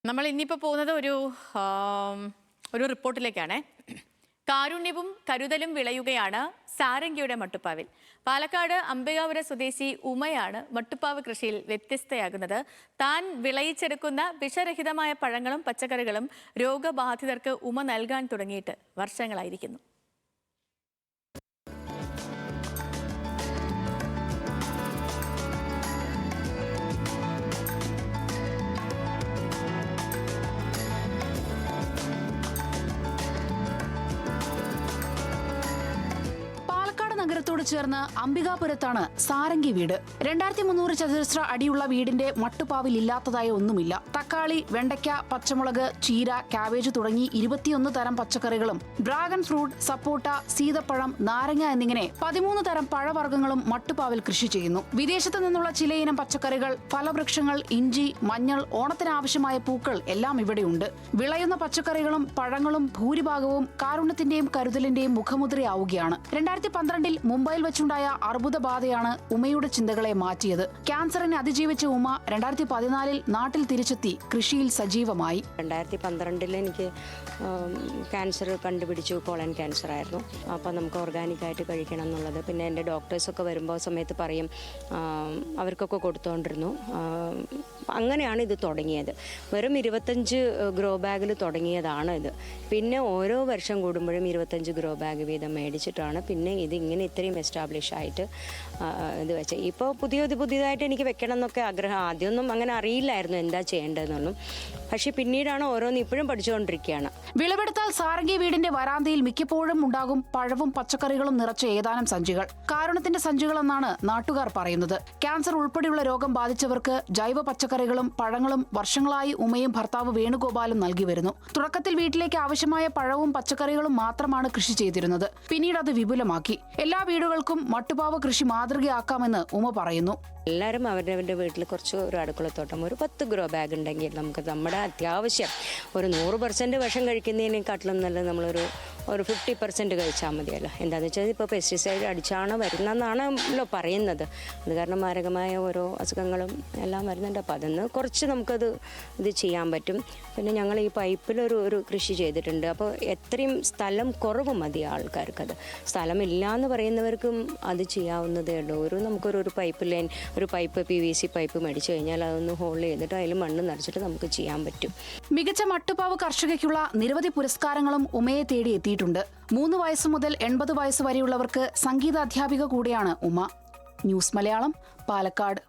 നമ്മൾ ഇന്നിപ്പോൾ പോകുന്നത് ഒരു റിപ്പോർട്ടിലേക്കാണ്. കാരുണ്യവും കരുതലും വിളയുകയാണ് സാരംഗിയുടെ മട്ടുപ്പാവിൽ. പാലക്കാട് അംബികാപുരം സ്വദേശി ഉമയാണ് മട്ടുപ്പാവ് കൃഷിയിൽ വ്യത്യസ്തയാകുന്നത്. താൻ വിളയിച്ചെടുക്കുന്ന വിഷരഹിതമായ പഴങ്ങളും പച്ചക്കറികളും രോഗബാധിതർക്ക് ഉമ നൽകാൻ തുടങ്ങിയിട്ട് വർഷങ്ങളായിരിക്കുന്നു. നഗരത്തോട് ചേർന്ന് അംബികാപുരത്താണ് സാരംഗി വീട്. 2300 ചതുരശ്ര അടിയുള്ള വീടിന്റെ മട്ടുപ്പാവിൽ ഇല്ലാത്തതായി ഒന്നുമില്ല. തക്കാളി, വെണ്ടയ്ക്ക, പച്ചമുളക്, ചീര, കാബേജ് തുടങ്ങി 21 തരം പച്ചക്കറികളും ഡ്രാഗൺ ഫ്രൂട്ട്, സപ്പോട്ട, സീതപ്പഴം, നാരങ്ങ എന്നിങ്ങനെ 13 തരം പഴവർഗ്ഗങ്ങളും മട്ടുപ്പാവിൽ കൃഷി ചെയ്യുന്നു. വിദേശത്ത് നിന്നുള്ള ചിലയിനം പച്ചക്കറികൾ, ഫലവൃക്ഷങ്ങൾ, ഇഞ്ചി, മഞ്ഞൾ, ഓണത്തിനാവശ്യമായ പൂക്കൾ എല്ലാം ഇവിടെയുണ്ട്. വിളയുന്ന പച്ചക്കറികളും പഴങ്ങളും ഭൂരിഭാഗവും കാരുണ്യത്തിന്റെയും കരുതലിന്റെയും മുഖമുദ്രയാവുകയാണ്. 2012 മുംബൈയിൽ വെച്ചുണ്ടായ അർബുദബാധയാണ് ഉമയുടെ ചിന്തകളെ മാറ്റിയത്. ക്യാൻസറിനെ അതിജീവിച്ച ഉമ 2014 നാട്ടിൽ തിരിച്ചെത്തി കൃഷിയിൽ സജീവമായി. 2012 എനിക്ക് ക്യാൻസർ കണ്ടുപിടിച്ചു. കോളൻ ക്യാൻസർ ആയിരുന്നു. അപ്പോൾ നമുക്ക് ഓർഗാനിക്കായിട്ട് കഴിക്കണം എന്നുള്ളത്. പിന്നെ എൻ്റെ ഡോക്ടേഴ്സൊക്കെ വരുമ്പോൾ സമയത്ത് പറയും, അവർക്കൊക്കെ കൊടുത്തുകൊണ്ടിരുന്നു. അങ്ങനെയാണ് ഇത് തുടങ്ങിയത്. വെറും 25 ഗ്രോ ബാഗിൽ തുടങ്ങിയതാണ് ഇത്. പിന്നെ ഓരോ വർഷം കൂടുമ്പോഴും 25 ഗ്രോ ബാഗ് വീതം മേടിച്ചിട്ടാണ് പിന്നെ ഇത് ഇങ്ങനെ ഇത്രയും എസ്റ്റാബ്ലിഷ് ആയിട്ട് ഇത് വെച്ചത്. ഇപ്പോൾ പുതിയതായിട്ട് എനിക്ക് വെക്കണം എന്നൊക്കെ ആഗ്രഹം. ആദ്യമൊന്നും അങ്ങനെ അറിയില്ലായിരുന്നു എന്താ ചെയ്യേണ്ടതെന്നൊന്നും. പക്ഷെ പിന്നീടാണ് ഓരോന്ന് ഇപ്പോഴും പഠിച്ചുകൊണ്ടിരിക്കുകയാണ്. വിളവെടുത്താൽ സാരംഗി വീടിന്റെ വരാന്തയിൽ മിക്കപ്പോഴും ഉണ്ടാകും പഴവും പച്ചക്കറികളും നിറച്ച ഏതാനും സഞ്ചികൾ. കാരുണ്യത്തിന്റെ സഞ്ചികളെന്നാണ് നാട്ടുകാർ പറയുന്നത്. ക്യാൻസർ ഉൾപ്പെടെയുള്ള രോഗം ബാധിച്ചവർക്ക് ജൈവ പച്ചക്കറികളും പഴങ്ങളും വർഷങ്ങളായി ഉമയും ഭർത്താവ് വേണുഗോപാലും നൽകി വരുന്നു. തുടക്കത്തിൽ വീട്ടിലേക്ക് ആവശ്യമായ പഴവും പച്ചക്കറികളും മാത്രമാണ് കൃഷി ചെയ്തിരുന്നത്. പിന്നീട് അത് വിപുലമാക്കി. എല്ലാ വീടുകൾക്കും മട്ടുപാവ് കൃഷി മാതൃകയാക്കാമെന്ന് ഉമ പറയുന്നു. എല്ലാവരും അവരവരുടെ വീട്ടിൽ കുറച്ച് ഒരു അടുക്കളത്തോട്ടം, ഒരു 10 ഗ്രോ ബാഗ് ഉണ്ടെങ്കിൽ നമുക്ക് നമ്മുടെ അത്യാവശ്യം ഒരു 100% വിഷം കഴിക്കുന്നതിനെക്കാട്ടിലും നല്ല നമ്മളൊരു 50% കഴിച്ചാൽ മതിയല്ലോ. എന്താണെന്ന് വെച്ചാൽ ഇപ്പോൾ പെസ്റ്റിസൈഡ് അടിച്ചാണ് വരുന്നതെന്നാണല്ലോ പറയുന്നത്. അത് കാരണം മാരകമായ ഓരോ അസുഖങ്ങളും എല്ലാം വരുന്നുണ്ട്. അപ്പോൾ അതിന്ന് കുറച്ച് നമുക്കത് ഇത് ചെയ്യാൻ പറ്റും. പിന്നെ ഞങ്ങൾ ഈ പൈപ്പിലൊരു കൃഷി ചെയ്തിട്ടുണ്ട്. അപ്പോൾ എത്രയും സ്ഥലം കുറവ് മതി ആൾക്കാർക്കത്. സ്ഥലമില്ല എന്ന് പറയുന്നവർക്കും അത് ചെയ്യാവുന്നതേ ഉള്ളൂ. നമുക്കൊരു പൈപ്പ് ലൈൻ, ഒരു പൈപ്പ് PVC പൈപ്പ് മേടിച്ചു കഴിഞ്ഞാൽ അതൊന്ന് ഹോൾഡ് ചെയ്തിട്ട് അതിൽ മണ്ണ് നിറച്ചിട്ട് നമുക്ക് ചെയ്യാൻ പറ്റും. മികച്ച മട്ടുപാവ് കർഷകയ്ക്കുള്ള നിരവധി പുരസ്കാരങ്ങളും ഉമയെ തേടി എത്തിയിട്ടുണ്ട്. 3 വയസ്സ് മുതൽ 80 വയസ്സ് വരെയുള്ളവർക്ക് സംഗീതാധ്യാപിക കൂടെയാണ് ഉമ. ന്യൂസ് മലയാളം, പാലക്കാട്.